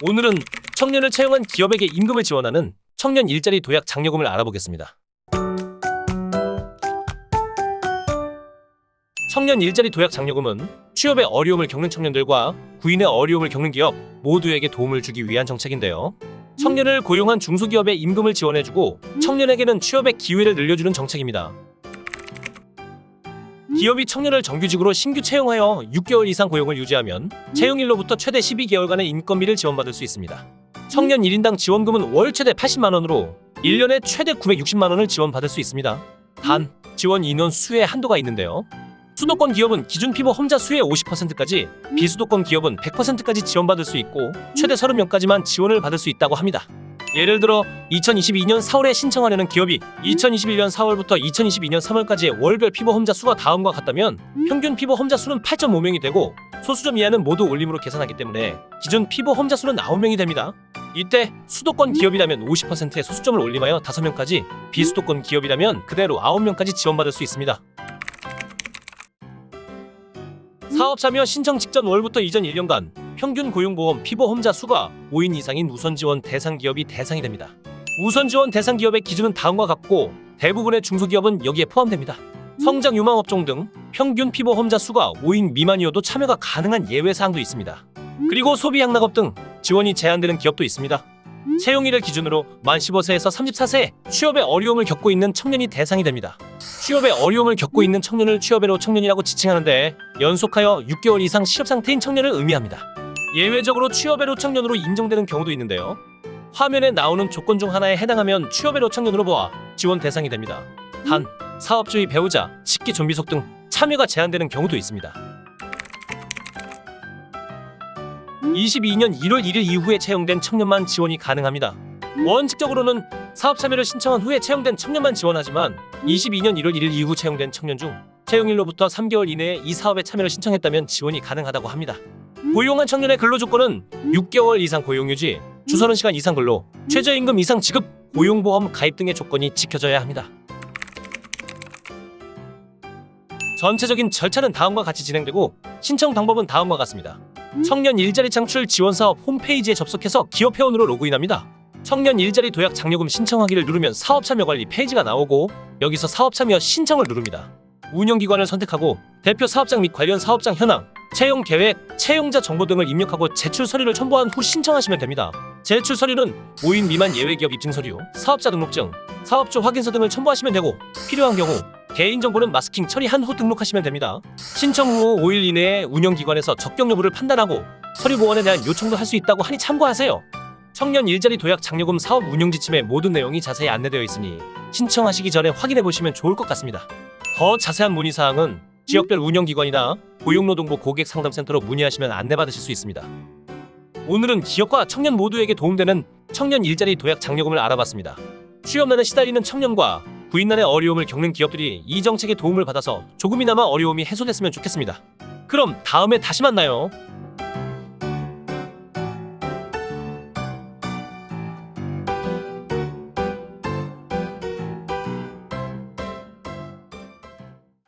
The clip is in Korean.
오늘은 청년을 채용한 기업에게 임금을 지원하는 청년 일자리 도약 장려금을 알아보겠습니다. 청년 일자리 도약 장려금은 취업에 어려움을 겪는 청년들과 구인의 어려움을 겪는 기업 모두에게 도움을 주기 위한 정책인데요. 청년을 고용한 중소기업에 임금을 지원해주고 청년에게는 취업의 기회를 늘려주는 정책입니다. 기업이 청년을 정규직으로 신규 채용하여 6개월 이상 고용을 유지하면 채용일로부터 최대 12개월간의 인건비를 지원받을 수 있습니다. 청년 1인당 지원금은 월 최대 80만원으로 1년에 최대 960만원을 지원받을 수 있습니다. 단, 지원 인원 수에 한도가 있는데요. 수도권 기업은 기준 피부 험자 수의 50%까지, 비수도권 기업은 100%까지 지원받을 수 있고 최대 30명까지만 지원을 받을 수 있다고 합니다. 예를 들어 2022년 4월에 신청하려는 기업이 2021년 4월부터 2022년 3월까지의 월별 피부 험자 수가 다음과 같다면 평균 피부 험자 수는 8.5명이 되고 소수점 이하는 모두 올림으로 계산하기 때문에 기준 피부 험자 수는 9명이 됩니다. 이때 수도권 기업이라면 50%의 소수점을 올림하여 5명까지, 비수도권 기업이라면 그대로 9명까지 지원받을 수 있습니다. 사업자며 신청 직전 월부터 이전 1년간 평균 고용보험 피부 험자 수가 5인 이상인 우선지원 대상 기업이 대상이 됩니다. 우선지원 대상 기업의 기준은 다음과 같고 대부분의 중소기업은 여기에 포함됩니다. 성장 유망 업종 등 평균 피부 험자 수가 5인 미만이어도 참여가 가능한 예외 사항도 있습니다. 그리고 소비 양락업 등 지원이 제한되는 기업도 있습니다. 채용일을 기준으로 만 15세에서 34세 취업에 어려움을 겪고 있는 청년이 대상이 됩니다. 취업에 어려움을 겪고 있는 청년을 취업애로 청년이라고 지칭하는데 연속하여 6개월 이상 실업 상태인 청년을 의미합니다. 예외적으로 취업애로 청년으로 인정되는 경우도 있는데요. 화면에 나오는 조건 중 하나에 해당하면 취업애로 청년으로 보아 지원 대상이 됩니다. 단, 사업주의 배우자, 식기 좀비속 등 참여가 제한되는 경우도 있습니다. 22년 1월 1일 이후에 채용된 청년만 지원이 가능합니다. 원칙적으로는 사업 참여를 신청한 후에 채용된 청년만 지원하지만 22년 1월 1일 이후 채용된 청년 중 채용일로부터 3개월 이내에 이 사업에 참여를 신청했다면 지원이 가능하다고 합니다. 고용한 청년의 근로조건은 6개월 이상 고용유지, 주 30시간 이상 근로, 최저임금 이상 지급, 고용보험 가입 등의 조건이 지켜져야 합니다. 전체적인 절차는 다음과 같이 진행되고 신청 방법은 다음과 같습니다. 청년 일자리 창출 지원사업 홈페이지에 접속해서 기업 회원으로 로그인합니다. 청년 일자리 도약 장려금 신청하기를 누르면 사업 참여 관리 페이지가 나오고 여기서 사업 참여 신청을 누릅니다. 운영기관을 선택하고 대표 사업장 및 관련 사업장 현황, 채용 계획, 채용자 정보 등을 입력하고 제출 서류를 첨부한 후 신청하시면 됩니다. 제출 서류는 5인 미만 예외기업 입증 서류, 사업자 등록증, 사업주 확인서 등을 첨부하시면 되고 필요한 경우 개인정보는 마스킹 처리한 후 등록하시면 됩니다. 신청 후 5일 이내에 운영기관에서 적격 여부를 판단하고 서류 보완에 대한 요청도 할 수 있다고 하니 참고하세요. 청년 일자리 도약 장려금 사업 운영 지침의 모든 내용이 자세히 안내되어 있으니 신청하시기 전에 확인해 보시면 좋을 것 같습니다. 더 자세한 문의사항은 지역별 운영기관이나 고용노동부 고객상담센터로 문의하시면 안내받으실 수 있습니다. 오늘은 기업과 청년 모두에게 도움되는 청년 일자리 도약 장려금을 알아봤습니다. 취업난에 시달리는 청년과 구인난의 어려움을 겪는 기업들이 이 정책의 도움을 받아서 조금이나마 어려움이 해소됐으면 좋겠습니다. 그럼 다음에 다시 만나요.